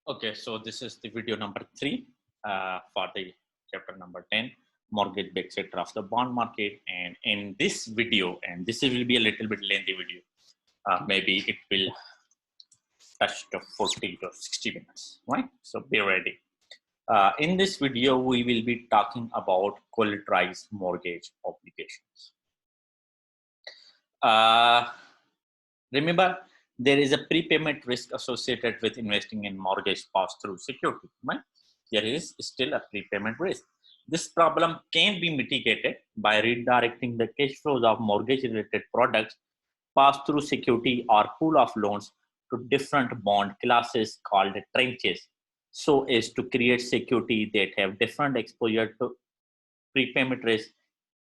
Okay, so this is the video number 3 for the chapter number 10, mortgage-backed sector of the bond market. And in this video, and this will be a little bit lengthy video, maybe it will touch to 40 to 60 minutes, right? So be ready. In this video, we will be talking about collateralized mortgage obligations. Remember, there is a prepayment risk associated with investing in mortgage pass-through security, right? There is still a prepayment risk. This problem can be mitigated by redirecting the cash flows of mortgage-related products, pass-through security or pool of loans to different bond classes called tranches, so as to create security that have different exposure to prepayment risk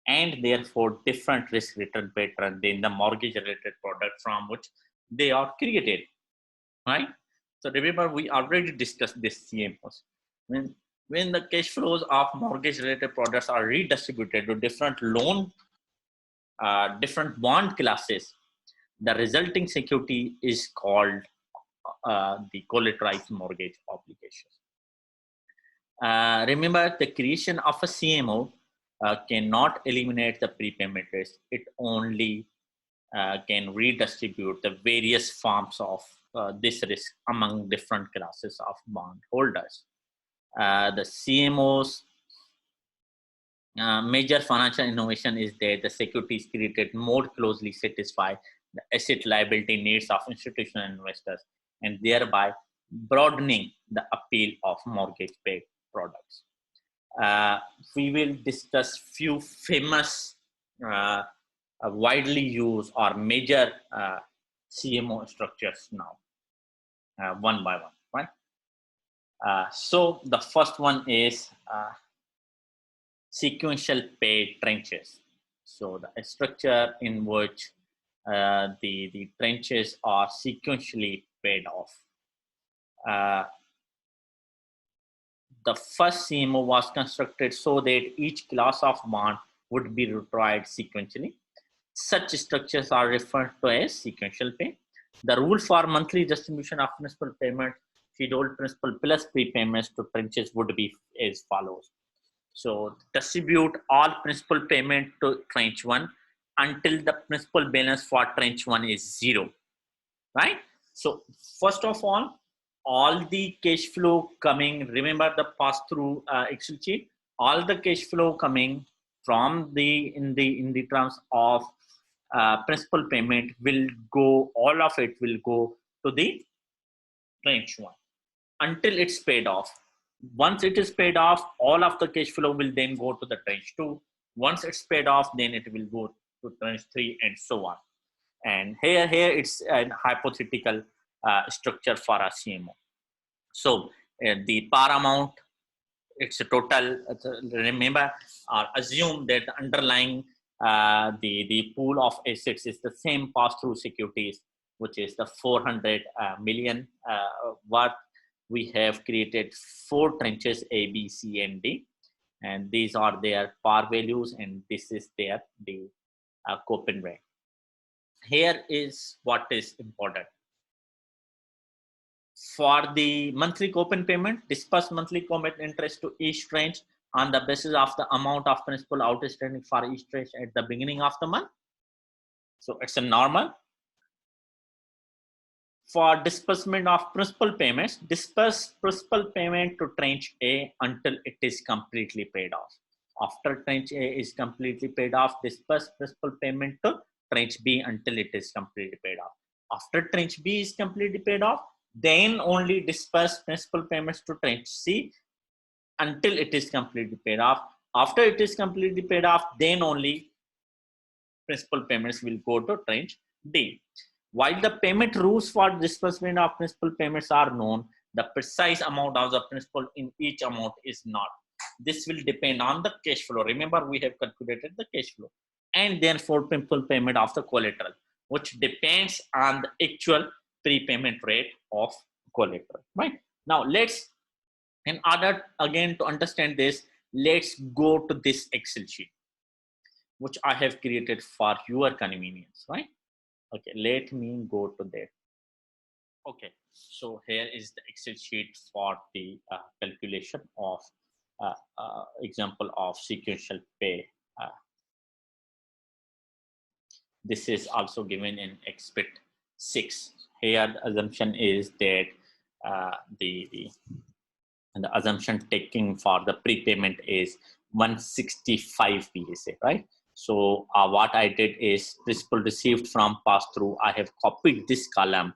and therefore different risk return pattern than the mortgage related product from which they are created, right? So remember, we already discussed this CMOs. When the cash flows of mortgage related products are redistributed to different loan, different bond classes, the resulting security is called the collateralized mortgage obligations. Remember, the creation of a CMO cannot eliminate the prepayment risk. It only can redistribute the various forms of this risk among different classes of bond holders. The CMO's major financial innovation is that the securities created more closely satisfy the asset liability needs of institutional investors and thereby broadening the appeal of mortgage-backed products. We will discuss few famous widely used or major CMO structures now, one by one, right? So the first one is sequential paid tranches. So the structure in which the tranches are sequentially paid off. The first CMO was constructed so that each class of bond would be retired sequentially. Such structures are referred to as sequential pay. The rule for monthly distribution of principal payment, scheduled principal plus prepayments to tranches would be as follows. So distribute all principal payment to tranche 1 until the principal balance for tranche 1 is 0, right? So first of all the cash flow coming, remember the pass-through Excel sheet, all the cash flow coming from in the terms of principal payment will go, all of it will go to the tranche 1 until it's paid off. Once it is paid off, all of the cash flow will then go to the tranche 2. Once it's paid off, then it will go to tranche 3 and so on. And here it's a hypothetical structure for a CMO. So the par amount, it's a total, remember, assume that the underlying the pool of assets is the same pass-through securities, which is the 400 million worth. We have created 4 tranches A, B, C, and D, and these are their par values, and this is the coupon rate. Here is what is important. For the monthly coupon payment, disperse monthly coupon interest to each tranche on the basis of the amount of principal outstanding for each tranche at the beginning of the month. So it's a normal. For disbursement of principal payments, disperse principal payment to tranche A until it is completely paid off. After tranche A is completely paid off, disperse principal payment to tranche B until it is completely paid off. After tranche B is completely paid off, then only disperse principal payments to tranche C until it is completely paid off. After it is completely paid off, then only principal payments will go to tranche D. While the payment rules for disbursement of principal payments are known, the precise amount of the principal in each amount is not. This will depend on the cash flow. Remember, we have calculated the cash flow, and therefore principal payment of the collateral, which depends on the actual prepayment rate of collateral, right? Now let's, in order again to understand this, let's go to this Excel sheet, which I have created for your convenience, right? Okay, let me go to there. Okay, So here is the Excel sheet for the calculation of example of sequential pay. This is also given in exhibit 6. Here the assumption is that the assumption taking for the prepayment is 165 PSA, right? So what I did is principal received from pass-through. I have copied this column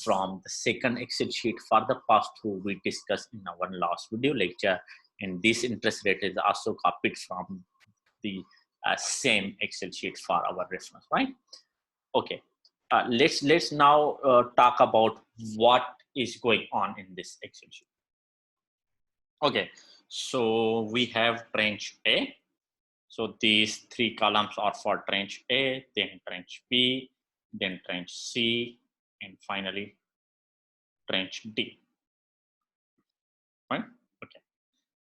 from the second Excel sheet for the pass-through we discussed in our last video lecture, and this interest rate is also copied from the same Excel sheet for our reference, right? Okay, let's now talk about what is going on in this Excel sheet. Okay, so we have tranche A. So these three columns are for tranche A, then tranche B, then tranche C, and finally tranche D. Right? Okay.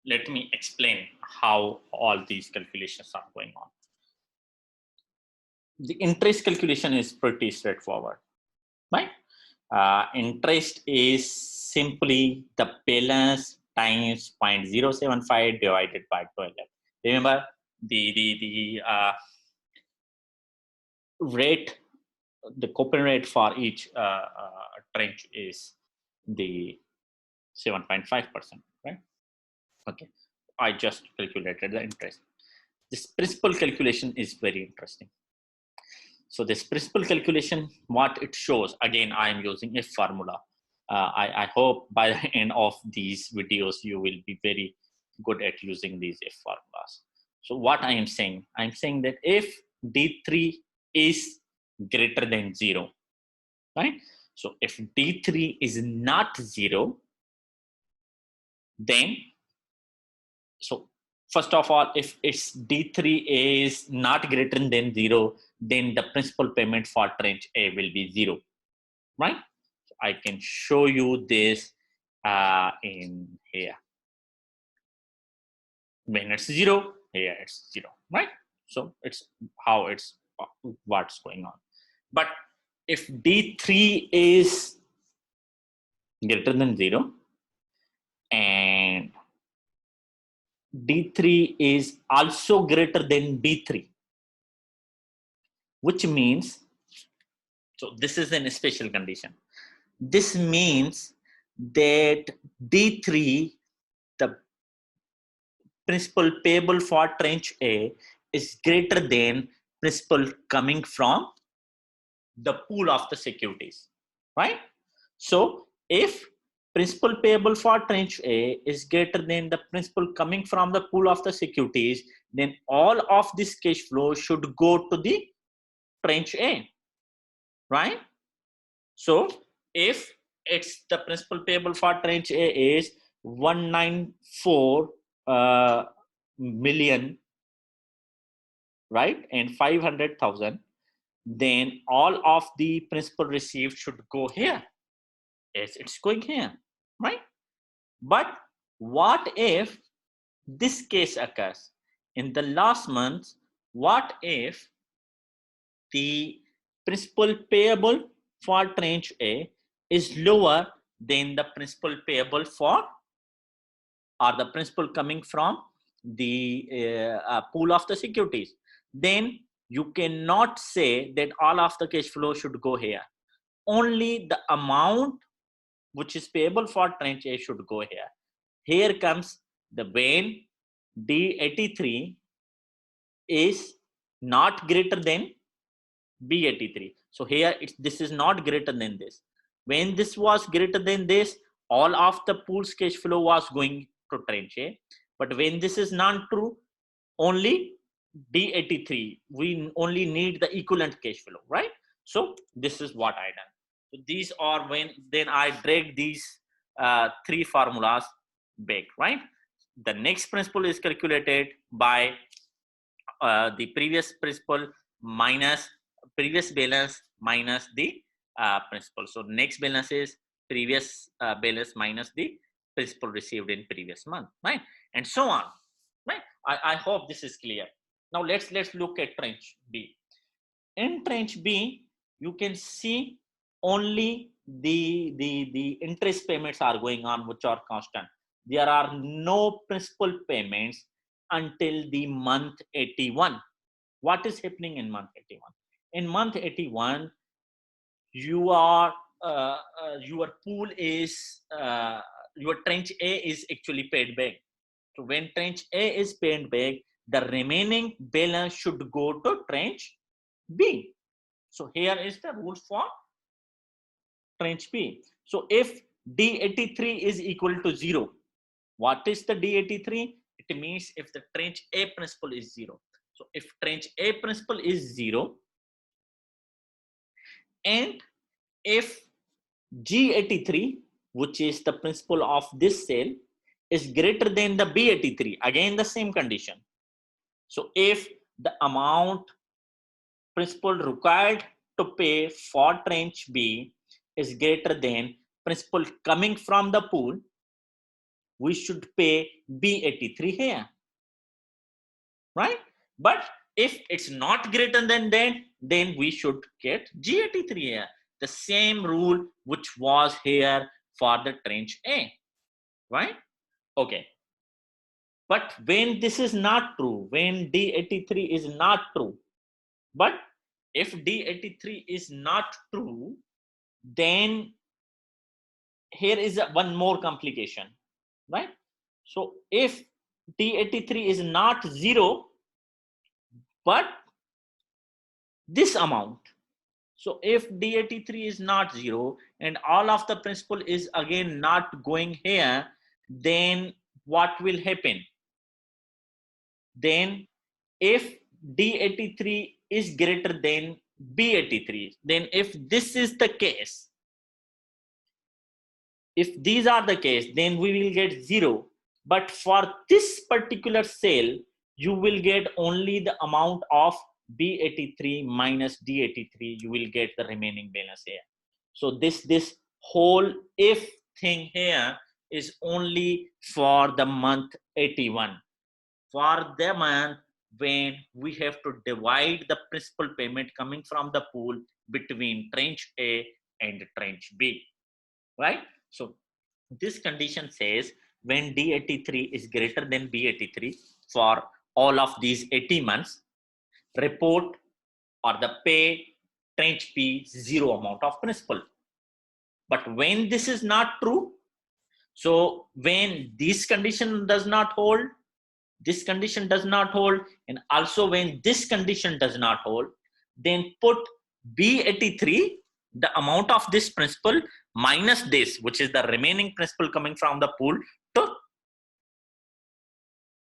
Let me explain how all these calculations are going on. The interest calculation is pretty straightforward, right? Interest is simply the balance times 0.075 divided by 12. Remember, the rate, the coupon rate for each tranche is the 7.5%, right? Okay, I just calculated the interest. This principal calculation is very interesting. So this principal calculation, what it shows, again, I am using a formula. I hope by the end of these videos, you will be very good at using these if formulas. So what I am saying that if D3 is greater than 0, right? So if D3 is not 0, then, so first of all, if it's D3 is not greater than 0, then the principal payment for tranche A will be 0, right? So I can show you this in here. When it's 0, here it's 0, right? So it's how it's what's going on. But if D3 is greater than 0 and D3 is also greater than B3, which means, so this is an special condition. This means that D3, the principal payable for tranche A, is greater than principal coming from the pool of the securities, right? So if principal payable for tranche A is greater than the principal coming from the pool of the securities, then all of this cash flow should go to the tranche A, right? So if it's the principal payable for tranche A is 194 million, right, and 500,000, then all of the principal received should go here. Yes, it's going here, right? But what if this case occurs in the last month? What if the principal payable for tranche A is lower than the principal payable for, or the principal coming from the pool of the securities? Then you cannot say that all of the cash flow should go here. Only the amount which is payable for tranche A should go here. Here comes the when D83 is not greater than B83. So here this is not greater than this. When this was greater than this, all of the pool's cash flow was going to tranche A. But when this is not true, only D83, we only need the equivalent cash flow, right? So this is what I done. So these are when then I drag these three formulas back, right? The next principal is calculated by the previous principal minus previous balance minus the principal. So next balance is previous balance minus the principal received in previous month, right? And so on, right? I hope this is clear. Now let's look at tranche B. In tranche B, you can see only the interest payments are going on, which are constant. There are no principal payments until the month 81. What is happening in month 81? In month 81, you are your pool is your tranche A is actually paid back. So when tranche A is paid back, the remaining balance should go to tranche B. So here is the rule for tranche B. So if D83 is equal to 0, what is the D83? It means if the tranche A principal is 0. So if tranche A principal is 0, and if G83, which is the principal of this sale, is greater than the B83, again the same condition. So if the amount principal required to pay for tranche B is greater than principal coming from the pool, we should pay B83 here, right? But if it's not greater than that, then we should get G83 here. The same rule which was here for the tranche A, right? Okay. But when this is not true, when D83 is not true, but if D83 is not true, then here is one more complication, right? So if D83 is not 0, but this amount, so if D83 is not 0 and all of the principal is again not going here, then what will happen? Then if D83 is greater than B83, then if this is the case, if these are the case, then we will get 0. But for this particular sale, you will get only the amount of B83 minus D83. You will get the remaining balance here. So this whole if thing here is only for the month 81. For the month when we have to divide the principal payment coming from the pool between tranche A and tranche B, right? So this condition says when D83 is greater than B83 for all of these 80 months, report or the pay tranche B 0 amount of principal. But when this is not true, so when this condition does not hold, this condition does not hold, and also when this condition does not hold, then put B83, the amount of this principal minus this, which is the remaining principal coming from the pool, to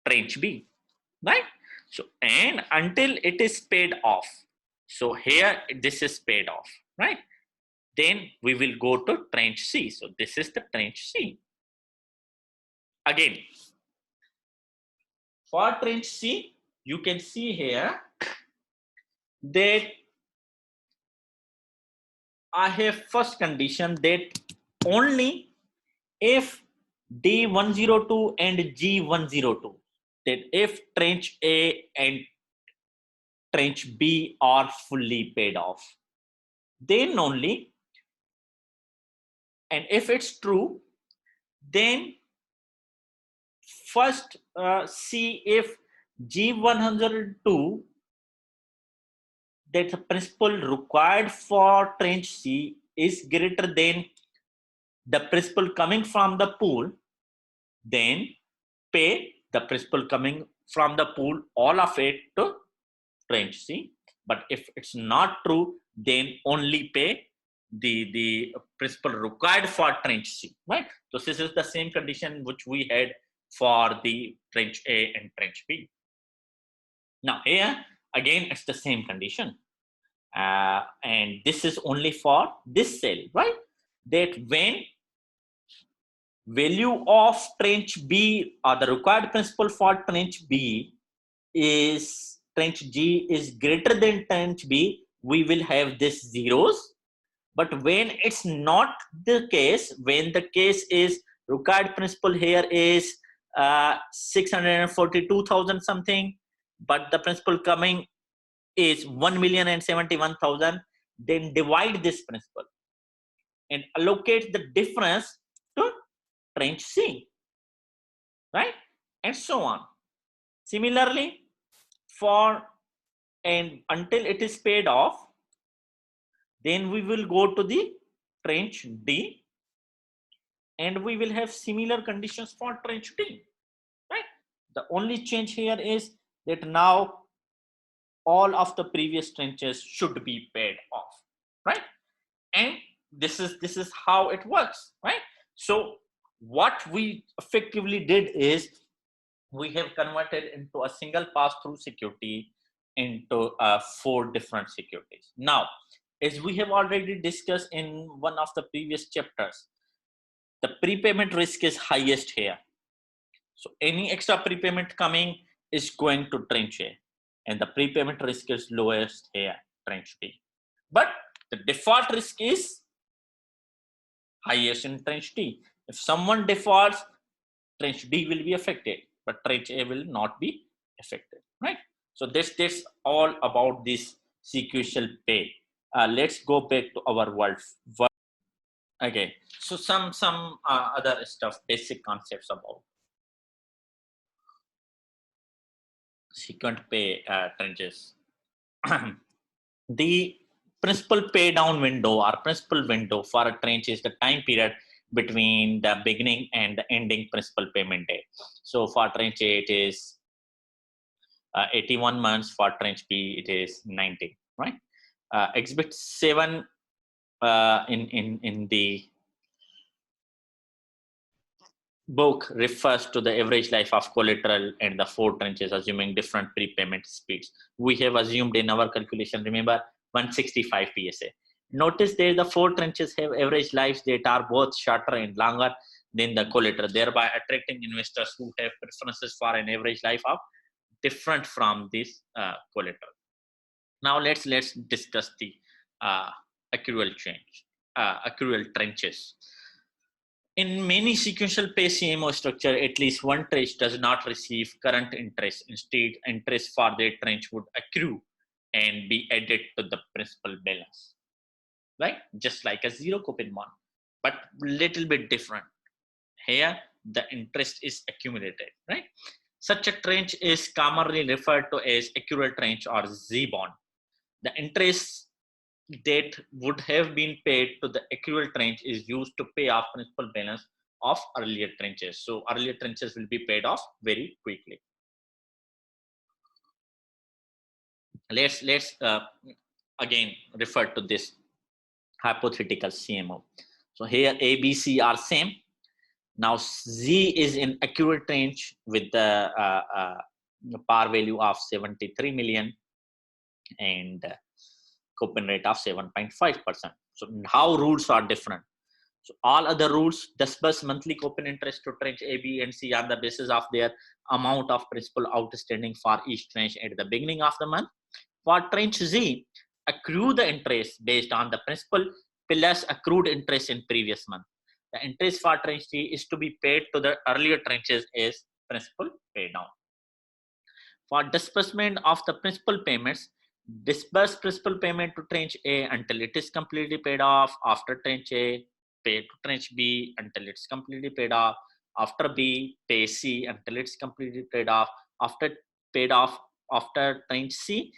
tranche B, right? So, and until it is paid off. So here this is paid off, right? Then we will go to tranche C. So this is the tranche C. Again, for tranche C, you can see here that I have first condition that only if D102 and G102, that if tranche A and tranche B are fully paid off, then only, and if it's true, then first see if G102, that the principal required for tranche C is greater than the principal coming from the pool, then pay the principal coming from the pool, all of it to tranche C. But if it's not true, then only pay the principal required for tranche C, right? So this is the same condition which we had for the tranche A and tranche B. Now here again it's the same condition, and this is only for this sale, right? That when value of tranche B or the required principal for tranche B is tranche G is greater than tranche B, we will have this zeros. But when it's not the case, when the case is required principal here is 642,000 something, but the principal coming is 1,071,000, then divide this principal. and allocate the difference to trench C, right? And so on. Similarly, for and until it is paid off, then we will go to the trench D, and we will have similar conditions for trench D, right? The only change here is that now all of the previous trenches should be paid off, right? And this is how it works, right? So what we effectively did is we have converted into a single pass-through security into 4 different securities. Now, as we have already discussed in one of the previous chapters, the prepayment risk is highest here. So any extra prepayment coming is going to trench A, and the prepayment risk is lowest here, trench B. But the default risk is highest in trench D. If someone defaults, trench D will be affected, but trench A will not be affected, right? So this all about this sequential pay. Let's go back to our world. Okay, so some other stuff, basic concepts about sequent pay trenches. The principal pay down window or principal window for a trench is the time period between the beginning and the ending principal payment day. So for trench A, it is 81 months. For trench B, it is 90, right? Exhibit 7 in the book refers to the average life of collateral and the 4 trenches, assuming different prepayment speeds. We have assumed in our calculation, remember, 165 PSA. Notice that the 4 trenches have average lives that are both shorter and longer than the collateral, thereby attracting investors who have preferences for an average life of different from this collateral. Now let's discuss the accrual trenches. In many sequential pay CMO structure, at least one trench does not receive current interest. Instead, interest for that trench would accrue and be added to the principal balance, right? Just like a zero coupon one, but little bit different. Here, the interest is accumulated, right? Such a trench is commonly referred to as accrual trench or Z bond. The interest that would have been paid to the accrual trench is used to pay off principal balance of earlier trenches. So earlier trenches will be paid off very quickly. Let's again refer to this hypothetical CMO. So here A, B, C are same. Now Z is in accurate trench with the par value of 73 million and coupon rate of 7.5%. So how rules are different? So all other rules disburse monthly coupon interest to tranche A, B, and C on the basis of their amount of principal outstanding for each tranche at the beginning of the month. For tranche Z, accrue the interest based on the principal plus accrued interest in previous month. The interest for tranche Z is to be paid to the earlier tranches as principal pay down. For disbursement of the principal payments, disburse principal payment to tranche A until it is completely paid off. After tranche A, pay to tranche B until it's completely paid off. After B, pay C until it's completely paid off. After paid off, after tranche C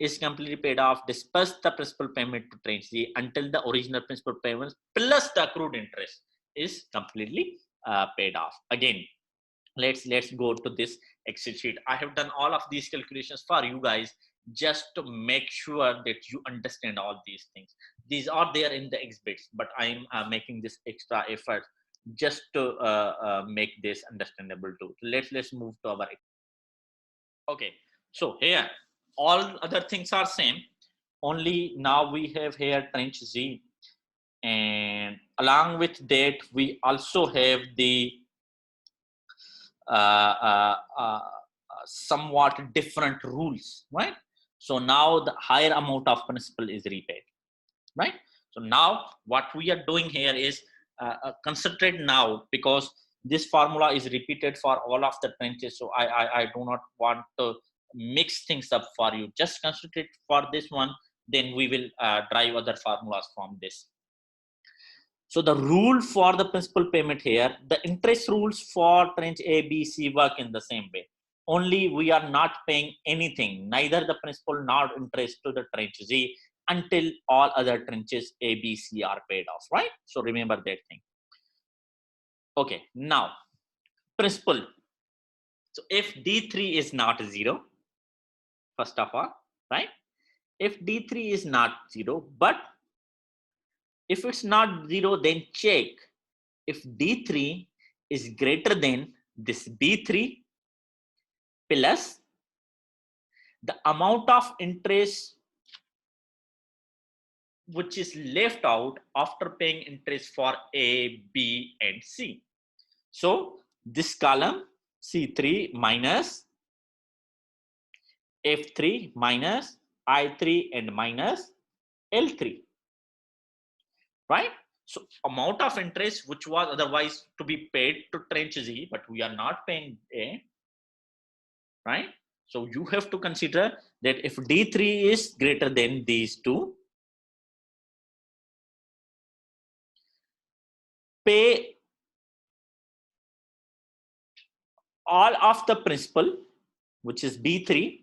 is completely paid off, disburse the principal payment to tranche C until the original principal payments plus the accrued interest is completely paid off. Again, let's go to this Excel sheet. I have done all of these calculations for you guys just to make sure that you understand all these things. These are there in the exhibits, but I'm making this extra effort just to make this understandable too. Let's move to our. Okay, so here all other things are same, only now we have here tranche Z, and along with that we also have the somewhat different rules, right? So now the higher amount of principal is repaid, right? So now what we are doing here is concentrate now, because this formula is repeated for all of the trenches. So I do not want to mix things up for you. Just concentrate for this one, then we will drive other formulas from this. So the rule for the principal payment here, the interest rules for tranche A, B, C work in the same way. Only we are not paying anything, neither the principal nor interest to the tranche Z until all other tranches A, B, C are paid off, right? So remember that thing. Okay, now principal. So if D3 is not 0, first of all, right? If D3 is not 0, but if it's not 0, then check if D3 is greater than this B3 plus the amount of interest which is left out after paying interest for A, B, and C. So this column C3 minus F3 minus I3 and minus L3, right? So amount of interest which was otherwise to be paid to tranche Z, but we are not paying A, right? So you have to consider that if D3 is greater than these two, pay all of the principal, which is B3,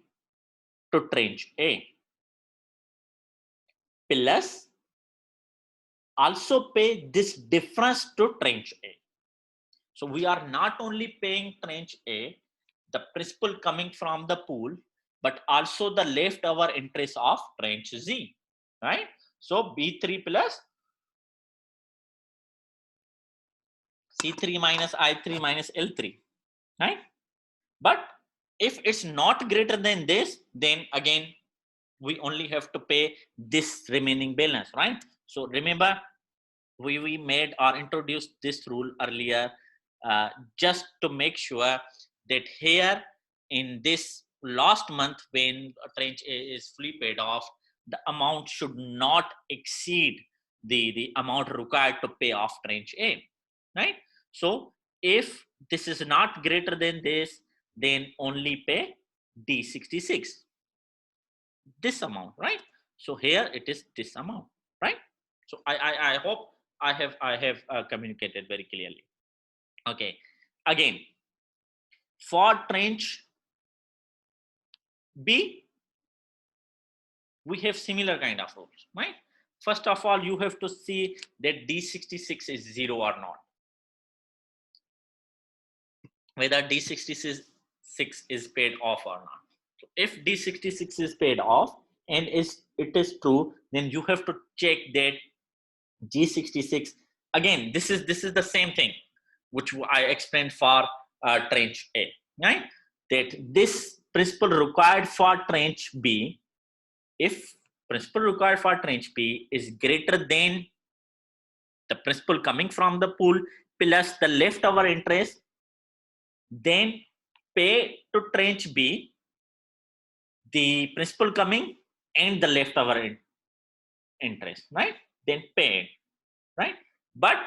to tranche A, plus also pay this difference to tranche A. So we are not only paying tranche A, the principal coming from the pool, but also the leftover interest of tranche Z, right? So B3 plus C3 minus I3 minus L3, right? But if it's not greater than this, then again, we only have to pay this remaining balance, right? So remember, we made or introduced this rule earlier just to make sure that here in this last month when tranche A is fully paid off, the amount should not exceed the amount required to pay off tranche A, right? So if this is not greater than this, then only pay D66, this amount, right? So here it is this amount, right? So I hope I have communicated very clearly. Okay, again for tranche B, we have similar kind of rules, right? First of all, you have to see that D66 is 0 or not. Whether D66 is paid off or not. So if D66 is paid off and it is true, then you have to check that G66. Again, this is the same thing which I explained for tranche A, right? That this principal required for tranche B, if principal required for tranche B is greater than the principal coming from the pool plus the leftover interest, then pay to tranche B the principal coming and the leftover interest, right? Then pay it, right? But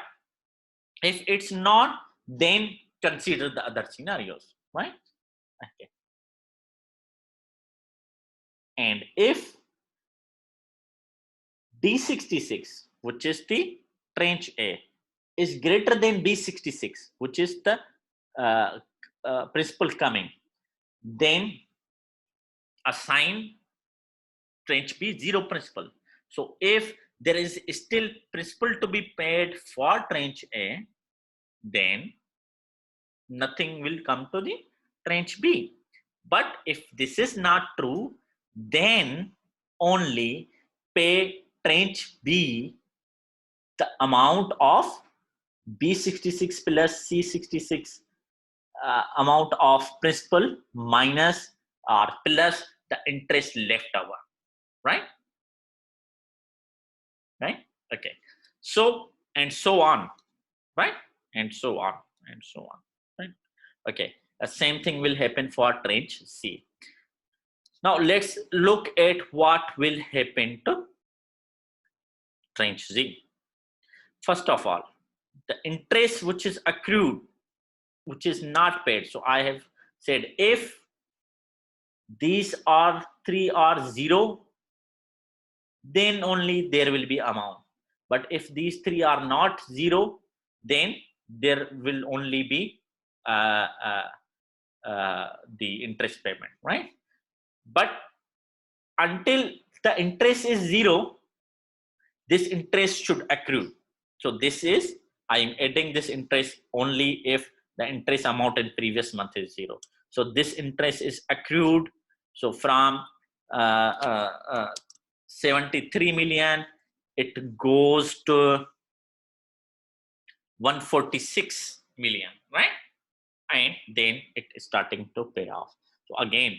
if it's not, then consider the other scenarios, right? Okay. And if D66, which is the tranche A, is greater than B66, which is the principal coming, then assign tranche B 0 principal. So if there is still principal to be paid for tranche A, then nothing will come to the tranche B. But if this is not true, then only pay tranche B the amount of B66 plus C66 amount of principal minus or plus the interest left over, right? Right? Okay. So and so on, right? And so on and so on, right? Okay. The same thing will happen for tranche C. Now let's look at what will happen to tranche Z. First of all, the interest which is accrued, which is not paid. So I have said if these are 3 or 0, then only there will be amount. But if these three are not zero, then there will only be uh, the interest payment, right? But until the interest is zero, this interest should accrue. So this is, I am adding this interest only if the interest amount in previous month is zero. So this interest is accrued. So from uh, uh, 73 million, it goes to 146 million, right? And then it is starting to pay off. So again,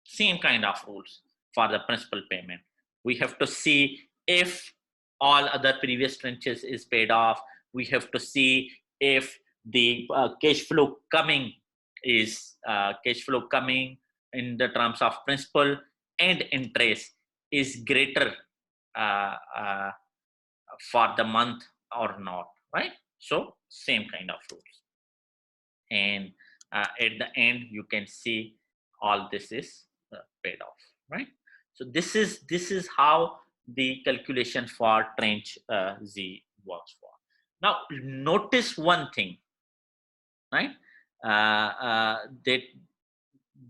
same kind of rules for the principal payment. We have to see if all other previous tranches is paid off. We have to see if the cash flow coming is cash flow coming in the terms of principal and interest is greater uh, uh, for the month or not, right? So same kind of rules. And at the end you can see all this is paid off, right? So this is how the calculation for tranche Z works for. Now notice one thing, right?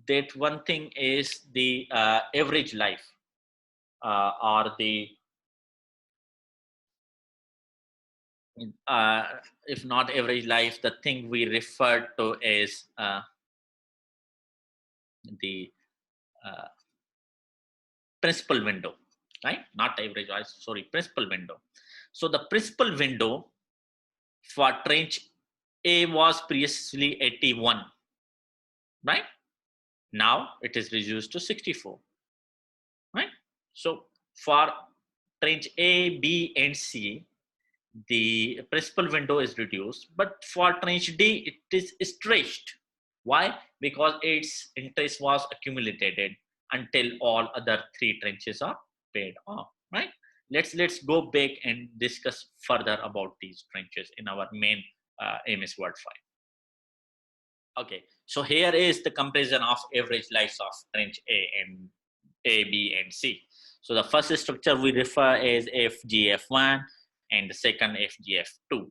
That one thing is the average life, or the uh, if not average life, the thing we refer to is the uh, principal window, right? Not average life, sorry, principal window. So the principal window for tranche A was previously 81, right? Now it is reduced to 64, right? So for tranche A, B, and C, the principal window is reduced, but for tranche D, it is stretched. Why? Because its interest was accumulated until all other three tranches are paid off, right? Let's go back and discuss further about these tranches in our main AMS Word file. Okay, so here is the comparison of average lives of tranche A, B, and C. So the first structure we refer is FGF1 and the second FGF2.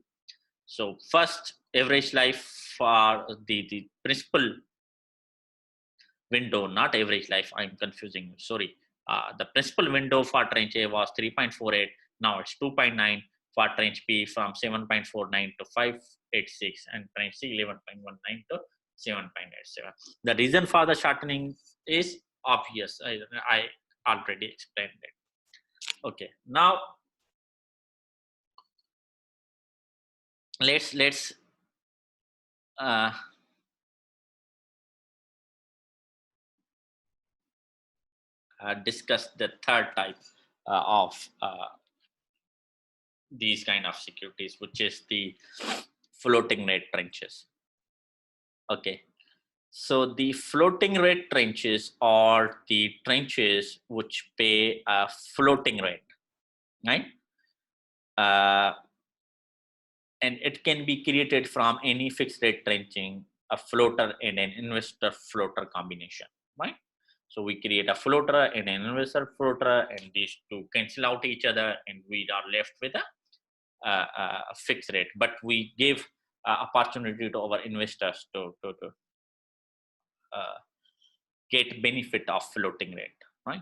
So first average life for the principal window, not average life, I'm confusing, sorry. The principal window for tranche A was 3.48, now it's 2.9. For tranche B from 7.49 to 586, and tranche C 11.19 to 7.87. The reason for the shortening is obvious. I already explained it. Okay, now let's uh, discuss the third type of these kind of securities, which is the floating rate tranches. Okay, so the floating rate tranches are the tranches which pay a floating rate, right? Uh, and it can be created from any fixed rate tranching, a floater and an investor floater combination, right? So we create a floater and an investor floater, and these two cancel out each other, and we are left with a fixed rate. But we give opportunity to our investors to get benefit of floating rate, right?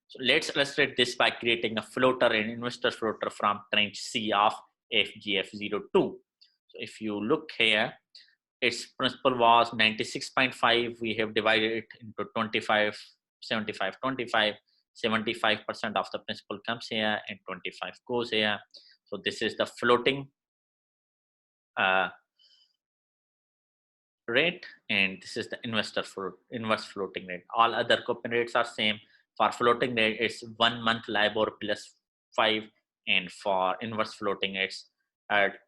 So let's illustrate this by creating a floater and investor floater from tranche C of FGF02. So if you look here, its principal was 96.5. We have divided it into 25, 75, 25. 75% of the principal comes here and 25 goes here. So this is the floating rate, and this is the inverse floating rate. All other coupon rates are same. For floating rate, it's 1 month LIBOR plus 5, and for inverse floating, it's at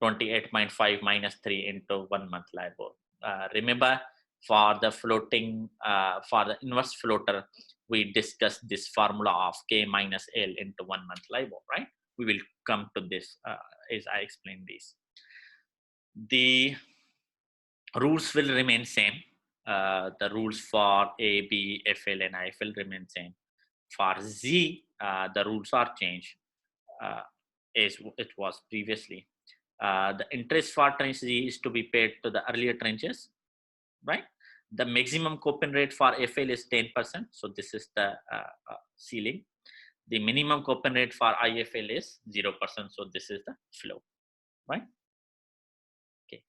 28.5 minus 3 into 1 month LIBOR. Remember, for the floating, for the inverse floater, we discussed this formula of K minus L into 1 month LIBOR, right? We will come to this as I explain this. The rules will remain same. The rules for A, B, FL, and IFL remain same. For Z, the rules are changed. as it was previously. The interest for tranche Z is to be paid to the earlier tranches, right? The maximum coupon rate for FL is 10%. So this is the ceiling. The minimum coupon rate for IFL is 0%. So this is the flow, right? Okay.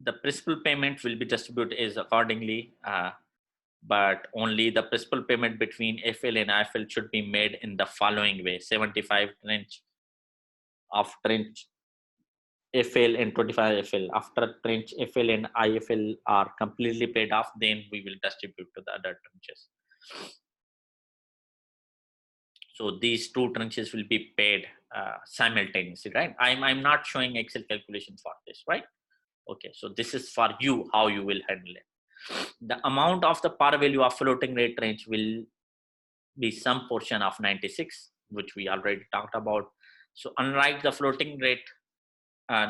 The principal payment will be distributed as accordingly, but only the principal payment between FL and IFL should be made in the following way: 75 tranche of tranche FL and 25 FL. After tranche FL and IFL are completely paid off, then we will distribute to the other tranches. So these two tranches will be paid simultaneously, right? I'm not showing Excel calculation for this, right? Okay, so this is for you, how you will handle it. The amount of the par value of floating rate tranche will be some portion of 96, which we already talked about. So unlike the floating rate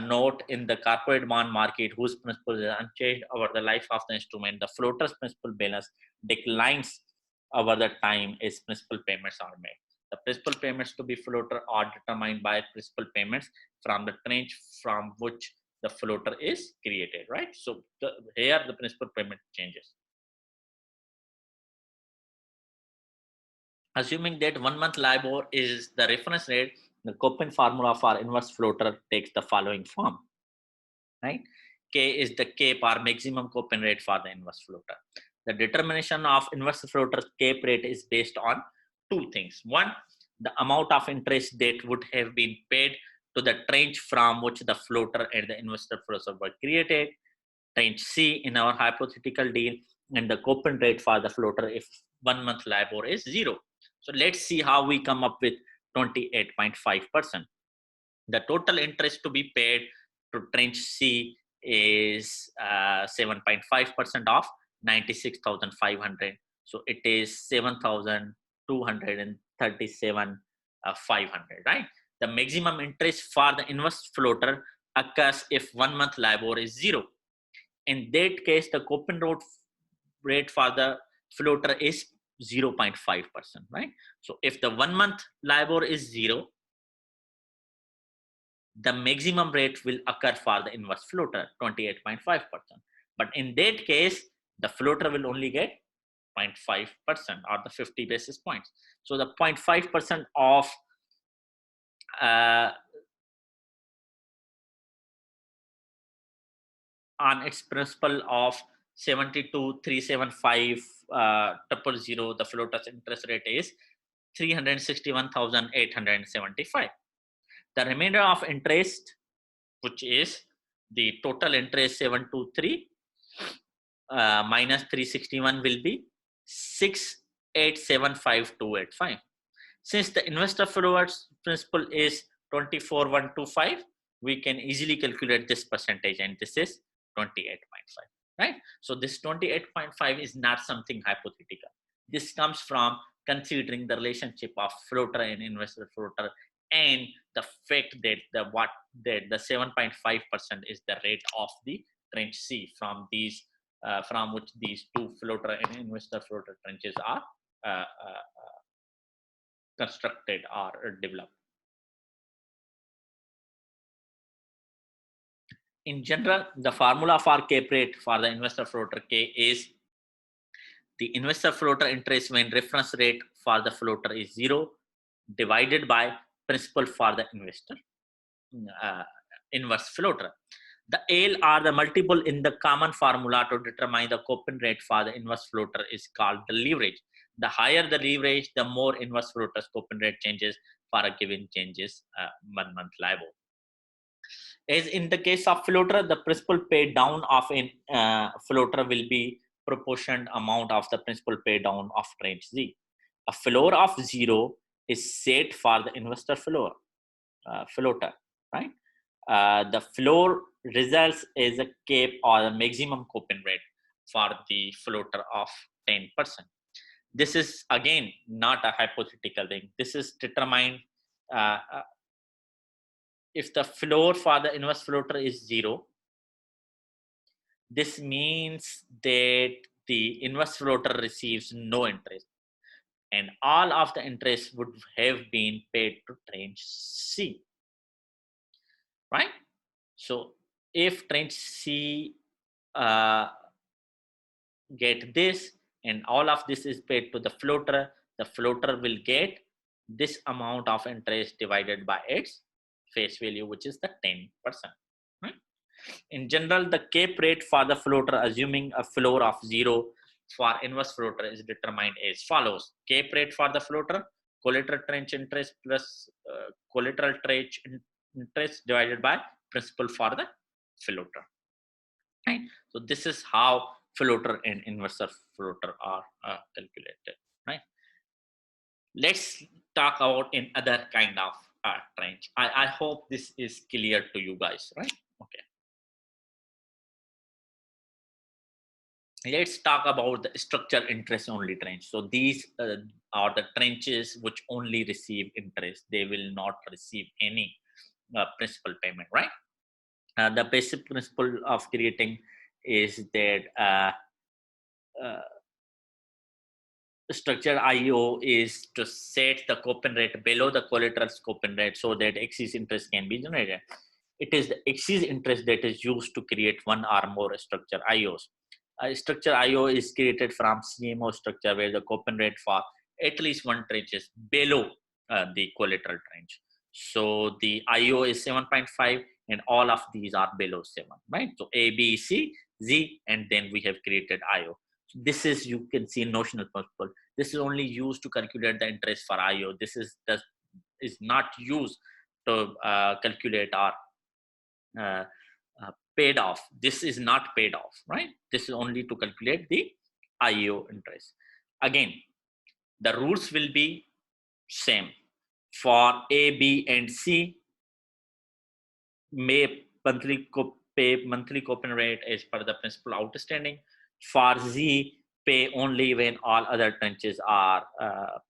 note in the corporate bond market, whose principal is unchanged over the life of the instrument, the floater's principal balance declines over the time as principal payments are made. The principal payments to be floater are determined by principal payments from the tranche from which the floater is created, right? So here the principal payment changes. Assuming that 1 month LIBOR is the reference rate, the coupon formula for inverse floater takes the following form, right? K is the cap or maximum coupon rate for the inverse floater. The determination of inverse floater cap rate is based on two things. One, the amount of interest that would have been paid to the tranche from which the floater and the investor floater were created. Tranche C in our hypothetical deal, and the coupon rate for the floater if 1 month LIBOR is 0. So let's see how we come up with 28.5%. The total interest to be paid to tranche C is 7.5% of 96,500. So it is 7,237 500, right? The maximum interest for the inverse floater occurs if 1 month LIBOR is 0. In that case, the coupon rate for the floater is 0.5%, right? So if the 1 month LIBOR is 0, the maximum rate will occur for the inverse floater, 28.5%. But in that case, the floater will only get 0.5% or the 50 basis points. So the 0.5% of on its principal of 72,375 000, the floater's interest rate is 361,875. The remainder of interest, which is the total interest 723 minus 361, will be 6875285. Since the investor floater's principal is 24,125, we can easily calculate this percentage, and this is 28.5, right? So this 28.5 is not something hypothetical. This comes from considering the relationship of floater and investor floater, and the fact that the 7.5% is the rate of the tranche C from these from which these two floater and investor floater tranches are constructed or developed. In general, the formula for cap rate for the investor floater K is the investor floater interest when reference rate for the floater is 0 divided by principal for the investor inverse floater. The L or the multiple in the common formula to determine the coupon rate for the inverse floater is called the leverage. The higher the leverage, the more inverse floater's coupon rate changes for a given changes 1 month LIBOR. As in the case of floater, the principal pay down of a floater will be proportionate amount of the principal pay down of tranche Z. A floor of 0 is set for the investor floater, right? The floor results as a cap or a maximum coupon rate for the floater of 10%. This is again not a hypothetical thing. This is determined if the floor for the inverse floater is 0. This means that the inverse floater receives no interest. and all of the interest would have been paid to tranche C, right? So if tranche C uh, get this and all of this is paid to the floater will get this amount of interest divided by its face value, which is the 10%. Right? In general, the cap rate for the floater, assuming a floor of 0 for inverse floater, is determined as follows. Cap rate for the floater, collateral tranche interest plus collateral tranche interest divided by principal for the floater. Right? So this is how floater and inverse floater are calculated. Right? Let's talk about in other kind of tranche. I hope this is clear to you guys, right? Okay. Let's talk about the structure interest only tranche. So these are the tranches which only receive interest. They will not receive any principal payment, right? The basic principle of creating is that uh, structure IO is to set the coupon rate below the collateral's coupon rate so that excess interest can be generated. It is the excess interest that is used to create one or more structure IOs. A structure IO is created from CMO structure where the coupon rate for at least one tranche is below the collateral tranche. So the IO is 7.5 and all of these are below 7, right? So A, B, C, Z, and then we have created IO. This is, you can see, notional principle. This is only used to calculate the interest for IO. This is not used to calculate our paid off. This is not paid off, right? This is only to calculate the IO interest. Again, the rules will be same for A, B, and C. May pay monthly coupon rate as per the principal outstanding. For Z, pay only when all other tranches are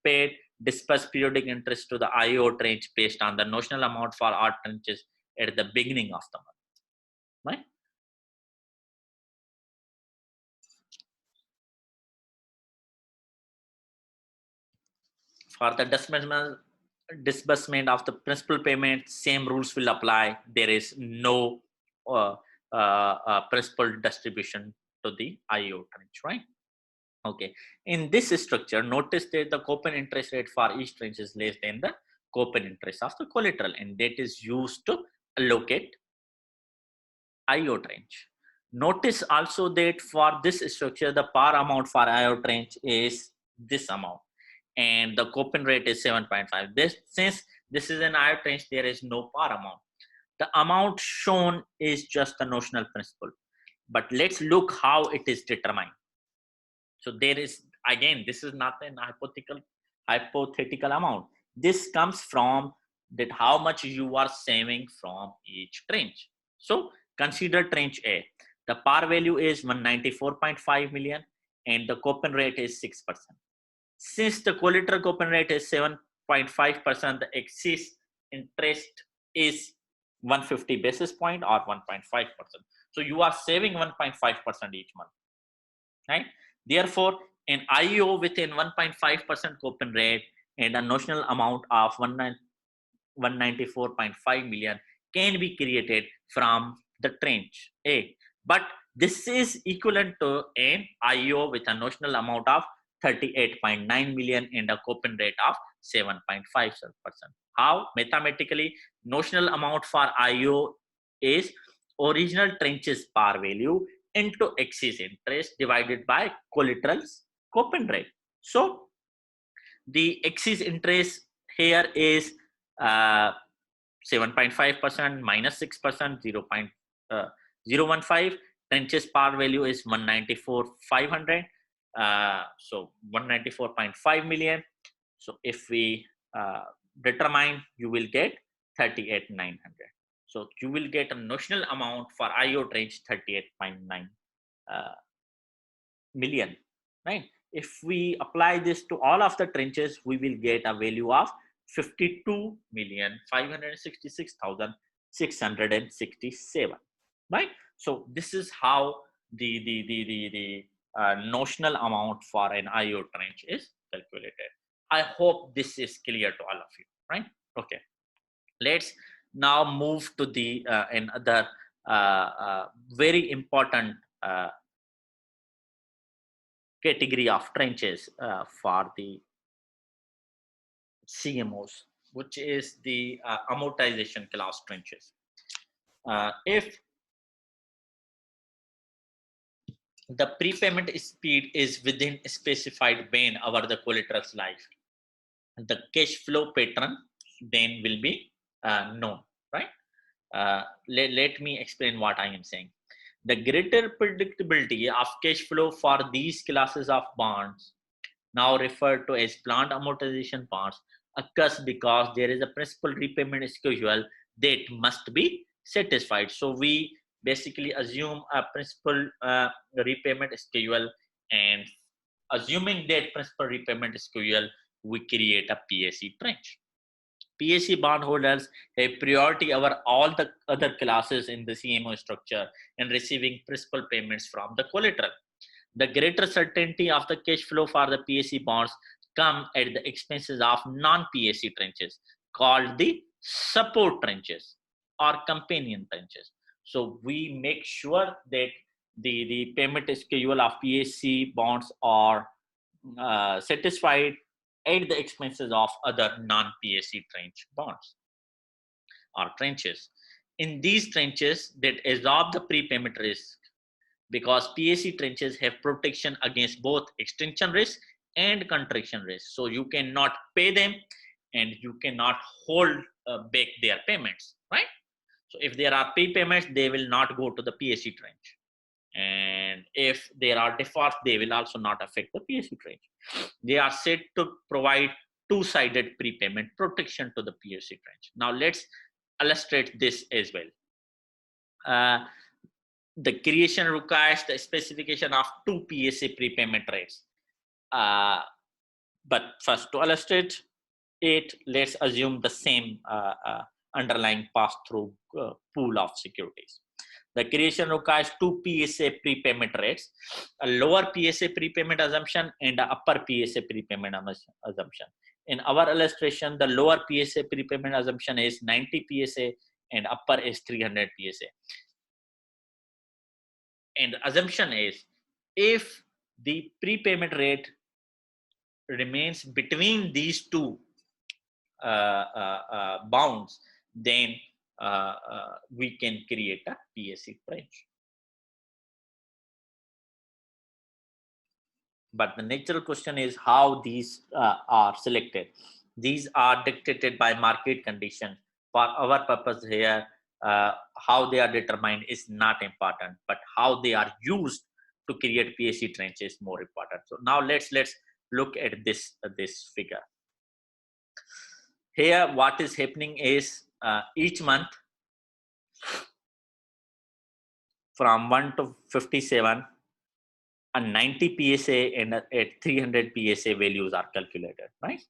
paid. Disperse periodic interest to the IO tranche based on the notional amount for all tranches at the beginning of the month. Right? For the disbursement of the principal payment, same rules will apply. There is no principal distribution to the IO tranche, right? Okay. In this structure, notice that the coupon interest rate for each tranche is less than the coupon interest of the collateral, and that is used to allocate IO tranche. Notice also that for this structure, the par amount for IO tranche is this amount, and the coupon rate is 7.5. This, since this is an IO tranche, there is no par amount. The amount shown is just the notional principal. But let's look how it is determined. So there is, again, this is not an hypothetical amount. This comes from that how much you are saving from each tranche. So consider tranche A. The par value is 194.5 million and the coupon rate is 6%. Since the collateral coupon rate is 7.5%, the excess interest is 150 basis point or 1.5%. So you are saving 1.5% each month, right? Therefore, an IO with an 1.5% coupon rate and a notional amount of 194.5 million can be created from the tranche A. But this is equivalent to an IO with a notional amount of 38.9 million and a coupon rate of 7.5%. How? Mathematically, notional amount for IO is original tranche's par value into excess interest divided by collateral's coupon rate. So the excess interest here is 7.5% minus 6%, 0.015. Trenches par value is 194,500. So 194.5 million. So if we determine, you will get 38,900. So you will get a notional amount for IO tranche 38.9 million, right? If we apply this to all of the tranches, we will get a value of 52,566,667, right? So this is how the notional amount for an IO tranche is calculated. I hope this is clear to all of you, right? Okay. Let's now move to the another very important category of trenches for the CMOs, which is the amortization class trenches. If the prepayment speed is within a specified band over the collateral's life, the cash flow pattern then will be known, right? Let me explain what I am saying. The greater predictability of cash flow for these classes of bonds, now referred to as planned amortization bonds, occurs because there is a principal repayment schedule that must be satisfied. So we basically assume a principal repayment schedule, and assuming that principal repayment schedule, we create a PSE tranche. PSE bondholders have priority over all the other classes in the CMO structure in receiving principal payments from the collateral. The greater certainty of the cash flow for the PSE bonds come at the expenses of non-PSE tranches called the support tranches or companion tranches. So we make sure that the payment schedule of PSE bonds are satisfied at the expenses of other non-PSE tranche bonds or tranches. In these tranches that absorb the prepayment risk, because PSE tranches have protection against both extension risk and contraction risk. So you cannot pay them and you cannot hold back their payments, right? So if there are prepayments, they will not go to the PSE tranche. And if there are defaults, they will also not affect the PSE tranche. They are set to provide two-sided prepayment protection to the PSE tranche. Now let's illustrate this as well. The creation requires the specification of two PSA prepayment rates. But first, to illustrate it, let's assume the same underlying pass-through pool of securities. The creation requires two PSA prepayment rates, a lower PSA prepayment assumption and an upper PSA prepayment assumption. In our illustration, the lower PSA prepayment assumption is 90 PSA and upper is 300 PSA. And the assumption is if the prepayment rate remains between these two bounds, then we can create a PSE tranche. But the natural question is how these are selected. These are dictated by market conditions. For our purpose here, how they are determined is not important, but how they are used to create PSE tranche is more important. So now let's look at this figure. Here, what is happening is each month from 1 to 57, a 90 PSA and at 300 PSA values are calculated, right?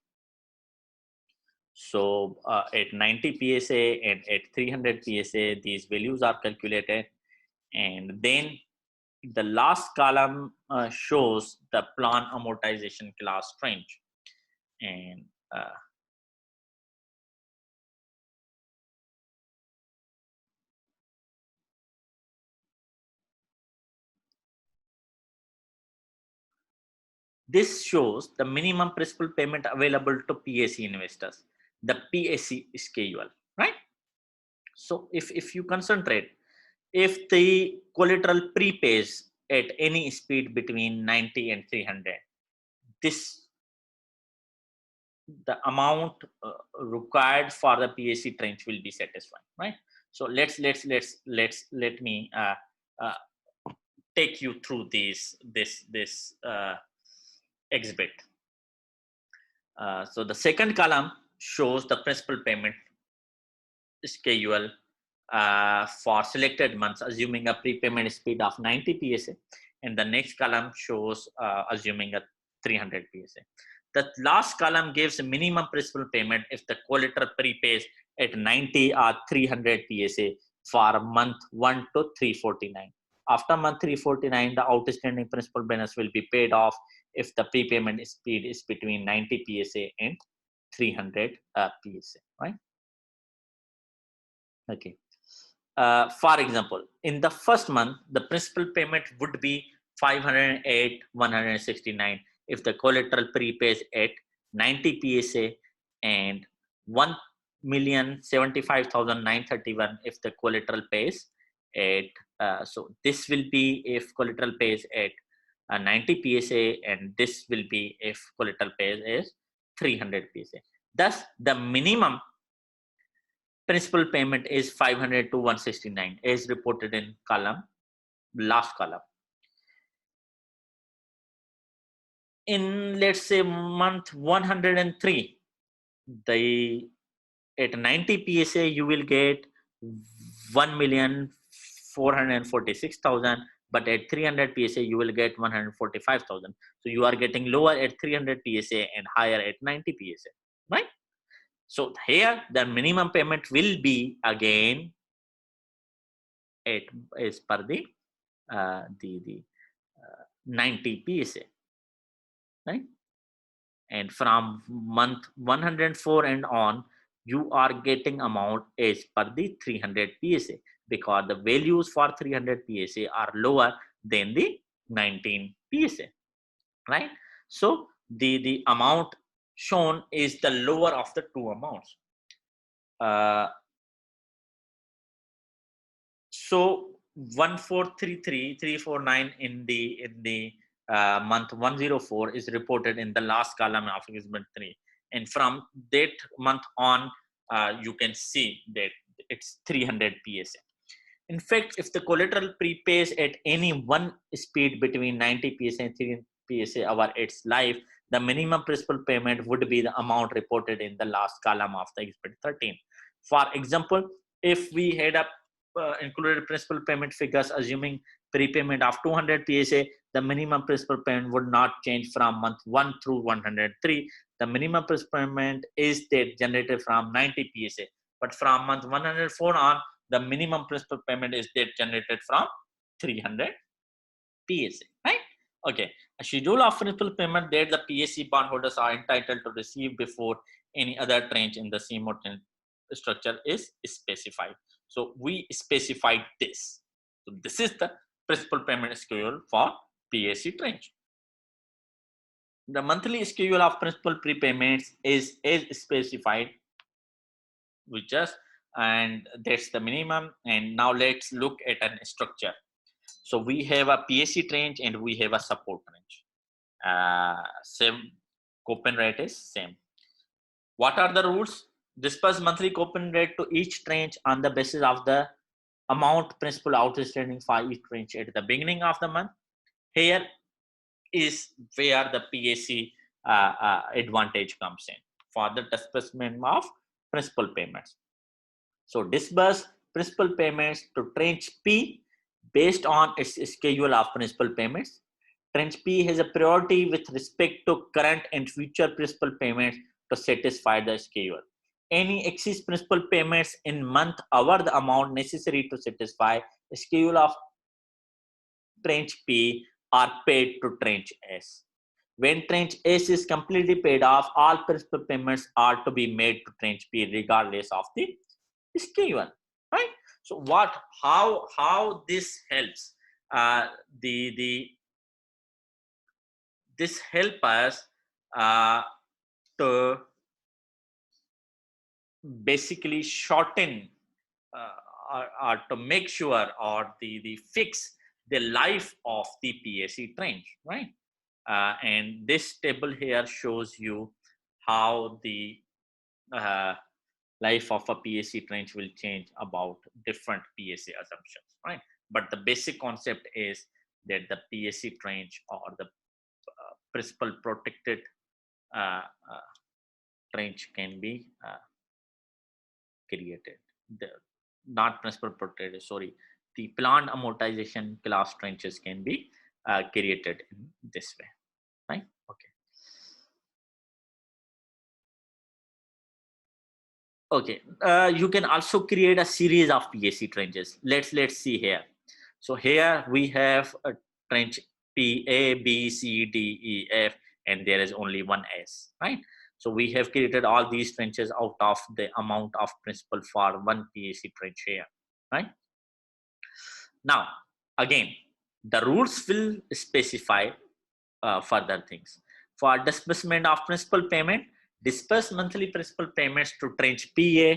So at 90 PSA and at 300 PSA, these values are calculated. And then the last column shows the plan amortization class tranche. And this shows the minimum principal payment available to PSE investors, the PSE schedule, right? So if you concentrate, if the collateral prepays at any speed between 90 and 300, the amount required for the PSE tranche will be satisfied, right? So let me take you through this exhibit. So the second column shows the principal payment schedule for selected months, assuming a prepayment speed of 90 PSA, and the next column shows assuming a 300 PSA. The last column gives a minimum principal payment if the collateral prepays at 90 or 300 PSA for month 1 to 349. After month 349, the outstanding principal balance will be paid off if the prepayment speed is between 90 PSA and 300 PSA, right? Okay. For example, in the first month, the principal payment would be 508,169 if the collateral prepays at 90 PSA and 1,075,931 if the collateral pays at so this will be if collateral pays at 90 PSA, and this will be if collateral pays is 300 PSA. Thus, the minimum principal payment is 500 to 169 as reported in last column. In, let's say, month 103, at 90 PSA you will get 1,446,000, but at 300 PSA you will get 145,000. So you are getting lower at 300 PSA and higher at 90 PSA, right? So here the minimum payment will be again as per the 90 PSA, right? And from month 104 and on, you are getting amount as per the 300 PSA because the values for 300 PSA are lower than the 19 PSA, right? So the amount shown is the lower of the two amounts. So 1,433,349 in the month 104 is reported in the last column of exhibit 3, and from that month on you can see that it's 300 PSA. In fact, if the collateral prepays at any one speed between 90 PSA and 300 PSA over its life, the minimum principal payment would be the amount reported in the last column of the exhibit 13. For example, if we had a included principal payment figures assuming prepayment of 200 PSA, the minimum principal payment would not change from month 1 through 103. The minimum principal payment is that generated from 90 PSA, but from month 104 on, the minimum principal payment is that generated from 300 PSA, right? Okay, a schedule of principal payment that the PSC bondholders are entitled to receive before any other tranche in the CMO structure is specified. So we specified this. So this is the principal payment schedule for PSC tranche. The monthly schedule of principal prepayments is specified, and that's the minimum. And now let's look at an structure. So we have a PSC tranche and we have a support tranche. Same coupon rate is same. What are the rules? Disperse monthly coupon rate to each tranche on the basis of the amount principal outstanding for each tranche at the beginning of the month. Here is where the PSC advantage comes in for the disbursement of principal payments. So disburse principal payments to tranche P based on its schedule of principal payments. Tranche P has a priority with respect to current and future principal payments to satisfy the schedule. Any excess principal payments in month over the amount necessary to satisfy the schedule of tranche P are paid to tranche S. When tranche S is completely paid off, all principal payments are to be made to tranche P regardless of the schedule, right? So how this helps? This help us to basically shorten or to make sure or the fix the life of the PSC tranche, right? And this table here shows you how the life of a PSC tranche will change about different PSA assumptions, right? But the basic concept is that the PSC tranche or the principal protected tranche can be created. Not principal protected, sorry. The planned amortization class tranches can be created in this way, right? Okay. Okay, you can also create a series of PSC tranches. Let's see here. So here we have a trench P, A, B, C, D, E, F, and there is only one S, right? So we have created all these trenches out of the amount of principal for one PAC trench here, right? Now, again, the rules will specify further things. For disbursement of principal payment, disperse monthly principal payments to tranche PA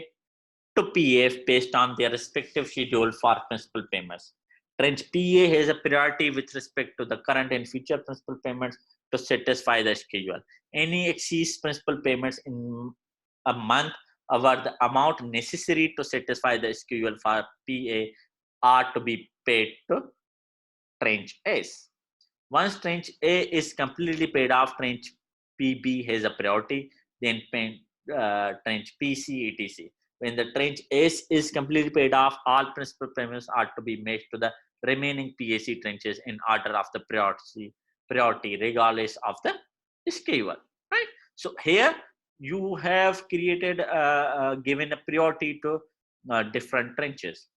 to PF based on their respective schedule for principal payments. Tranche PA has a priority with respect to the current and future principal payments to satisfy the schedule. Any excess principal payments in a month over the amount necessary to satisfy the schedule for PA are to be paid to tranche S. Once tranche A is completely paid off, tranche PB has a priority, then tranche PC, etc. When the tranche S is completely paid off, all principal payments are to be made to the remaining PAC tranches in order of the priority regardless of the schedule, right? So here you have created, given a priority to different tranches.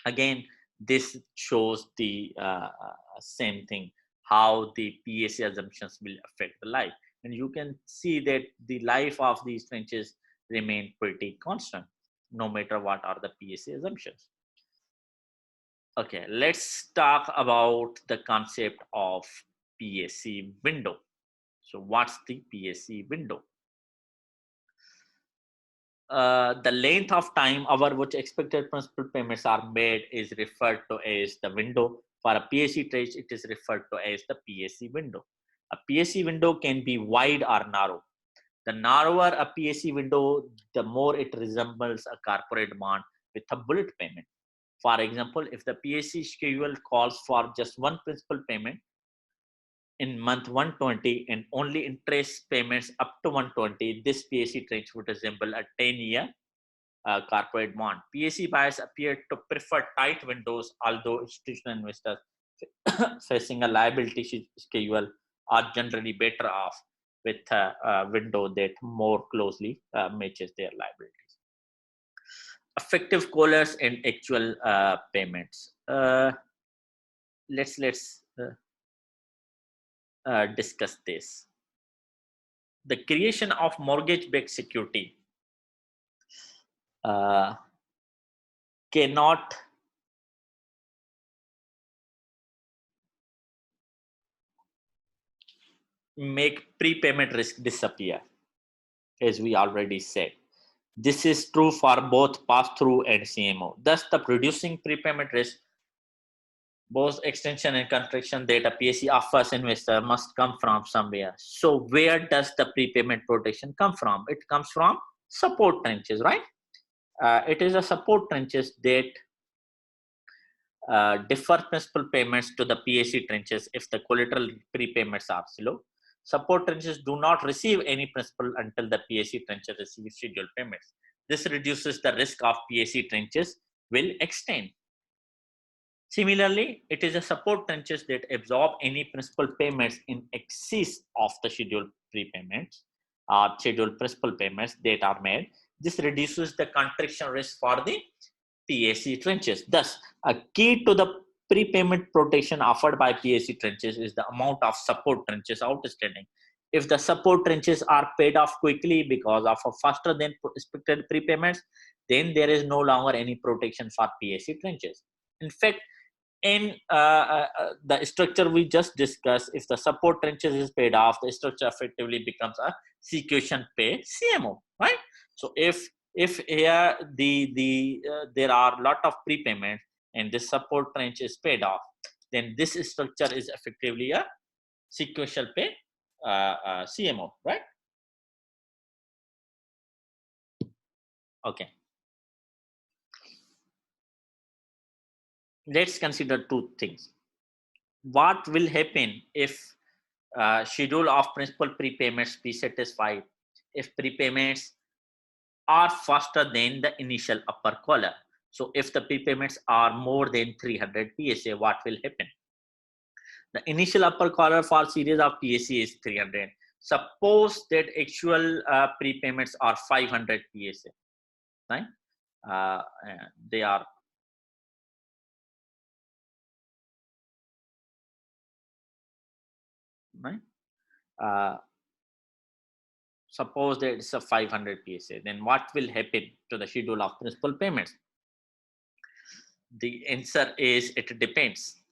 Again, this shows the same thing, how the PAC assumptions will affect the life. And you can see that the life of these trenches remain pretty constant, no matter what are the PAC assumptions. Okay, let's talk about the concept of PAC window. So what's the PAC window? The length of time over which expected principal payments are made is referred to as the window. For a PAC trade, it is referred to as the PAC window. A PAC window can be wide or narrow. The narrower a PAC window, the more it resembles a corporate bond with a bullet payment. For example, if the PAC schedule calls for just one principal payment in month 120 and only interest payments up to 120, this PAC tranche would resemble a 10-year corporate bond. PAC buyers appear to prefer tight windows, although institutional investors facing a liability schedule are generally better off with a window that more closely matches their liabilities. Effective callers and actual payments. Let's discuss this. The creation of mortgage-backed security cannot make prepayment risk disappear, as we already said. This is true for both pass-through and CMO. Thus, the producing prepayment risk, both extension and contraction that a PAC offers investor must come from somewhere. So where does the prepayment protection come from? It comes from support trenches, right? It is a support trenches that defer principal payments to the PAC trenches if the collateral prepayments are slow. Support trenches do not receive any principal until the PAC trenches receive scheduled payments. This reduces the risk of PAC trenches will extend. Similarly, it is a support trenches that absorb any principal payments in excess of the scheduled prepayments or scheduled principal payments that are made. This reduces the contraction risk for the PAC trenches. Thus, a key to the prepayment protection offered by PAC trenches is the amount of support trenches outstanding. If the support trenches are paid off quickly because of a faster than expected prepayments, then there is no longer any protection for PAC trenches. In fact, in the structure we just discussed, if the support trenches is paid off, the structure effectively becomes a sequential pay CMO, right? So if here there are a lot of prepayment and this support trench is paid off, then this structure is effectively a sequential pay CMO, right? Okay. Let's consider two things. What will happen if schedule of principal prepayments be satisfied if prepayments are faster than the initial upper collar? So if the prepayments are more than 300 PSA, what will happen? The initial upper collar for series of PSA is 300. Suppose that actual prepayments are 500 PSA, right? They are right? Suppose that it's a 500 PSA, then what will happen to the schedule of principal payments? The answer is it depends,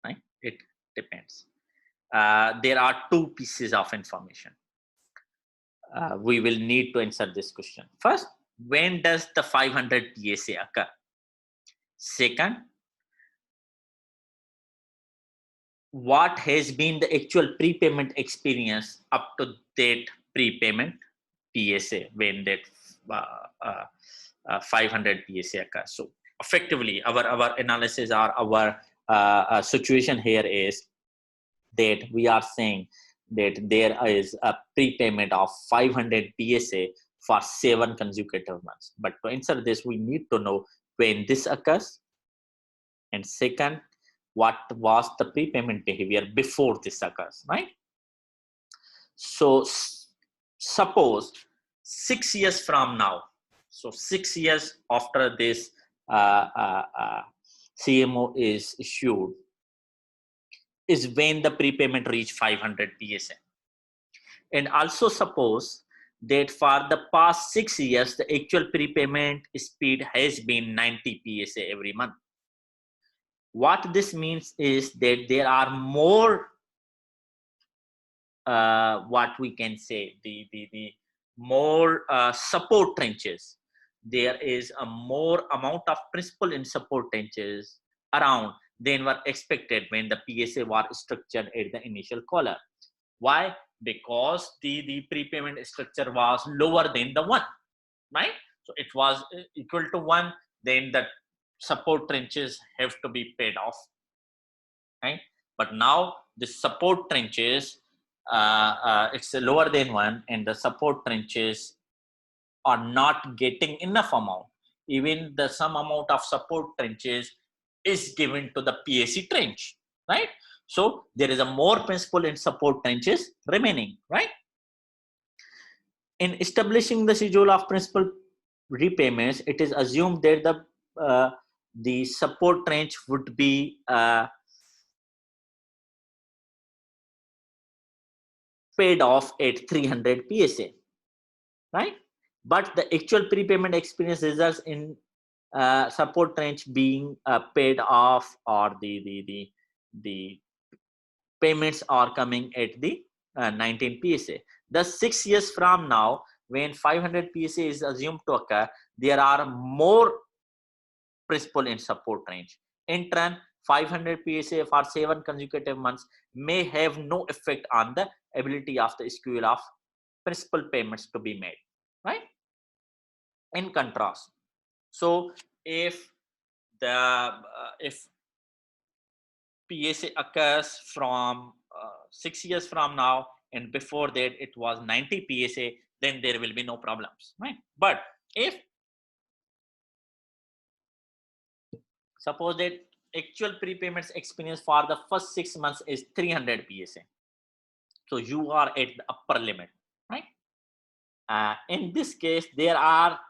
right? It depends. There are two pieces of information. We will need to answer this question. First, when does the 500 PSA occur? Second, what has been the actual prepayment experience up to that prepayment PSA when that 500 PSA occurs? So effectively, our analysis or our situation here is that we are saying that there is a prepayment of 500 PSA for 7 consecutive months. But to answer this, we need to know when this occurs, and second, what was the prepayment behavior before this occurs, right? So suppose 6 years from now, so 6 years after this CMO is issued, is when the prepayment reach 500 PSA. And also suppose that for the past 6 years, the actual prepayment speed has been 90 PSA every month. What this means is that there are more, what we can say, the more support trenches. There is a more amount of principal in support trenches around than were expected when the PSA was structured at the initial caller. Why? Because the prepayment structure was lower than the 1, right? So it was equal to 1, then the support trenches have to be paid off, right? But now the support trenches, it's lower than 1, and the support trenches are not getting enough amount. Even the some amount of support trenches is given to the PAC trench, right? So there is a more principal in support trenches remaining, right? In establishing the schedule of principal repayments, it is assumed that the support trench would be paid off at 300 PSA, right? But the actual prepayment experience results in support tranche being paid off, or the payments are coming at the 19 PSA. Thus, 6 years from now, when 500 PSA is assumed to occur, there are more principal in support range. In turn, 500 PSA for 7 consecutive months may have no effect on the ability of the schedule of principal payments to be made, right? In contrast, so if PSA occurs from 6 years from now, and before that it was 90 PSA, then there will be no problems, right? But if suppose that actual prepayments experience for the first 6 months is 300 PSA, so you are at the upper limit, right? In this case, there are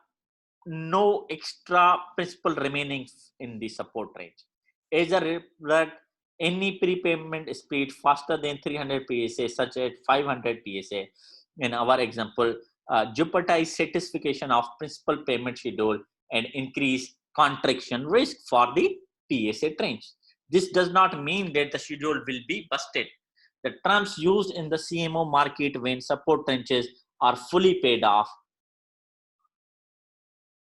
no extra principal remaining in the support range. As a result, any prepayment speed faster than 300 PSA, such as 500 PSA, in our example, jeopardize satisfaction of principal payment schedule and increase contraction risk for the PSA tranche. This does not mean that the schedule will be busted. The terms used in the CMO market when support tranches are fully paid off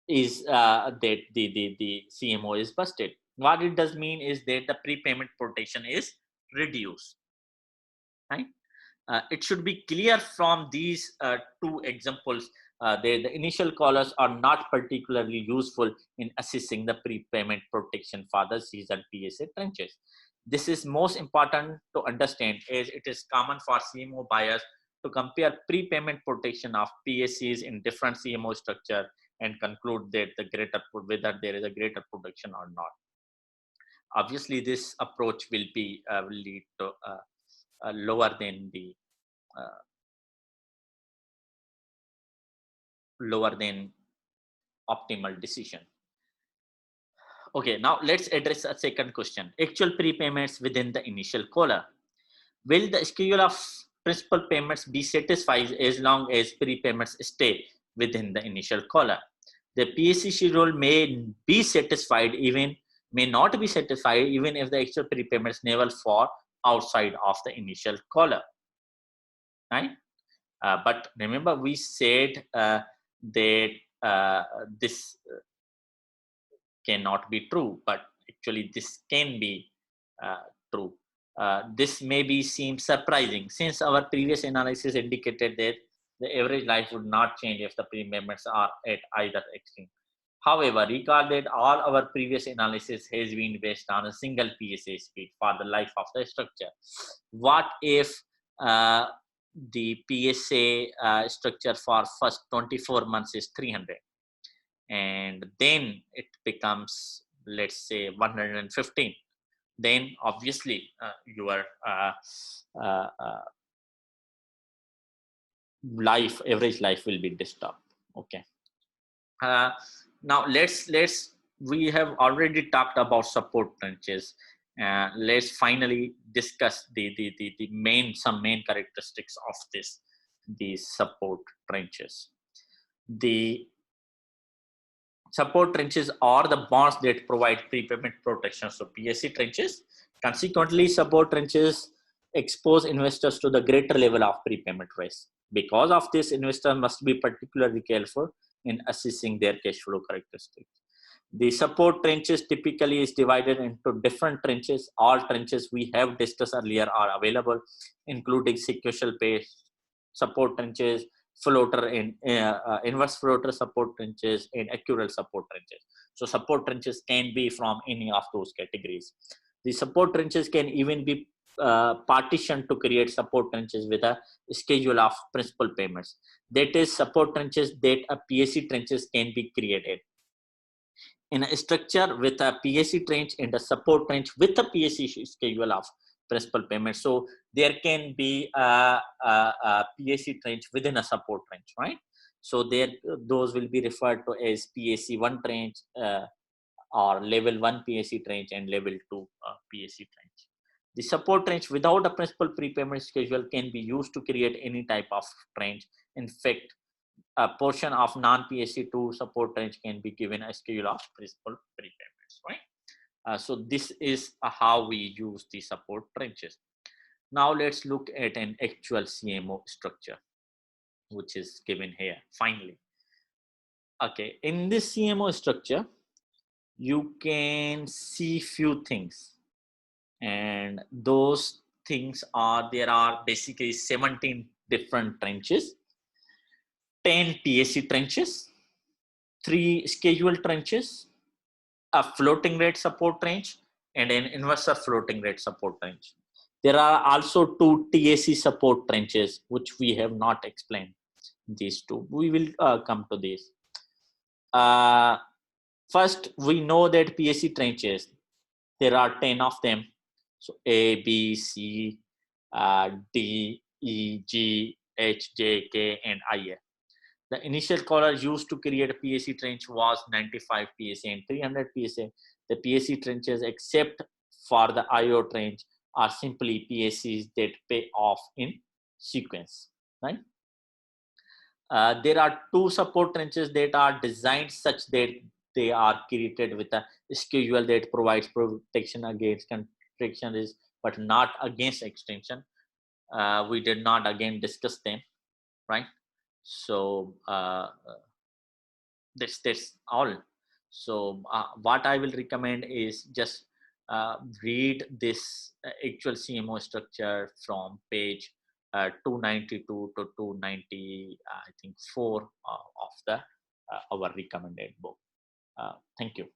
is that the CMO is busted. What it does mean is that the prepayment protection is reduced, right? It should be clear from these two examples that the initial callers are not particularly useful in assessing the prepayment protection for the seasoned PSA tranches. This is most important to understand, as it is common for CMO buyers to compare prepayment protection of PSCs in different CMO structure and conclude that whether there is a greater protection or not. Obviously, this approach will lead to lower than optimal decision. Okay, now let's address a second question: actual prepayments within the initial caller. Will the schedule of principal payments be satisfied as long as prepayments stay within the initial collar? The PSC schedule may be satisfied even may not be satisfied even if the actual prepayments never fall outside of the initial collar, right? But remember, we said that this cannot be true, but actually this can be true. This maybe seems surprising since our previous analysis indicated that the average life would not change if the prepayments are at either extreme. However, recall that all our previous analysis has been based on a single PSA speed for the life of the structure. What if uh, the PSA structure for first 24 months is 300, and then it becomes, let's say, 115? Then obviously your uh, uh, average life will be disturbed. Okay. Uh, Now let's we have already talked about support trenches. Let's finally discuss the main characteristics of these support trenches. The support trenches are the bonds that provide prepayment protection, so PSC trenches. Consequently, support trenches expose investors to the greater level of prepayment risk. Because of this, investors must be particularly careful in assessing their cash flow characteristics. The support trenches typically is divided into different trenches. All trenches we have discussed earlier are available, including sequential pay support trenches, floater and inverse floater support trenches, and accrual support trenches. So support trenches can be from any of those categories. The support trenches can even be partitioned to create support trenches with a schedule of principal payments. That is, support trenches that a PSC trenches can be created in a structure with a PSC trench and a support trench with a PSC schedule of principal payment. So there can be a PSC trench within a support trench, right? So there, those will be referred to as PSC one trench or level one PSC trench and level two PSC trench. The support trench without a principal prepayment schedule can be used to create any type of trench. In fact, a portion of non-PSC2 support range can be given a schedule of principal prepayments, right? So this is how we use the support trenches. Now let's look at an actual CMO structure, which is given here, finally. Okay, in this CMO structure, you can see few things. And those things are, there are basically 17 different trenches, 10 PSC trenches, 3 scheduled trenches, a floating rate support range, and an inversor floating rate support range. There are also 2 TAC support trenches, which we have not explained. These two, we will come to this. First, we know that PSC trenches, there are 10 of them. So A, B, C, D, E, G, H, J, K, and I. The initial collar used to create a PSC trench was 95 PSA and 300 PSA. The PSC trenches, except for the IO trench, are simply PSCs that pay off in sequence, right? There are 2 support trenches that are designed such that they are created with a schedule that provides protection against contraction risk, but not against extension. We did not again discuss them, right? So that's all. So what I will recommend is just read this actual CMO structure from page 292 to 290, I think 4 of the our recommended book. Thank you.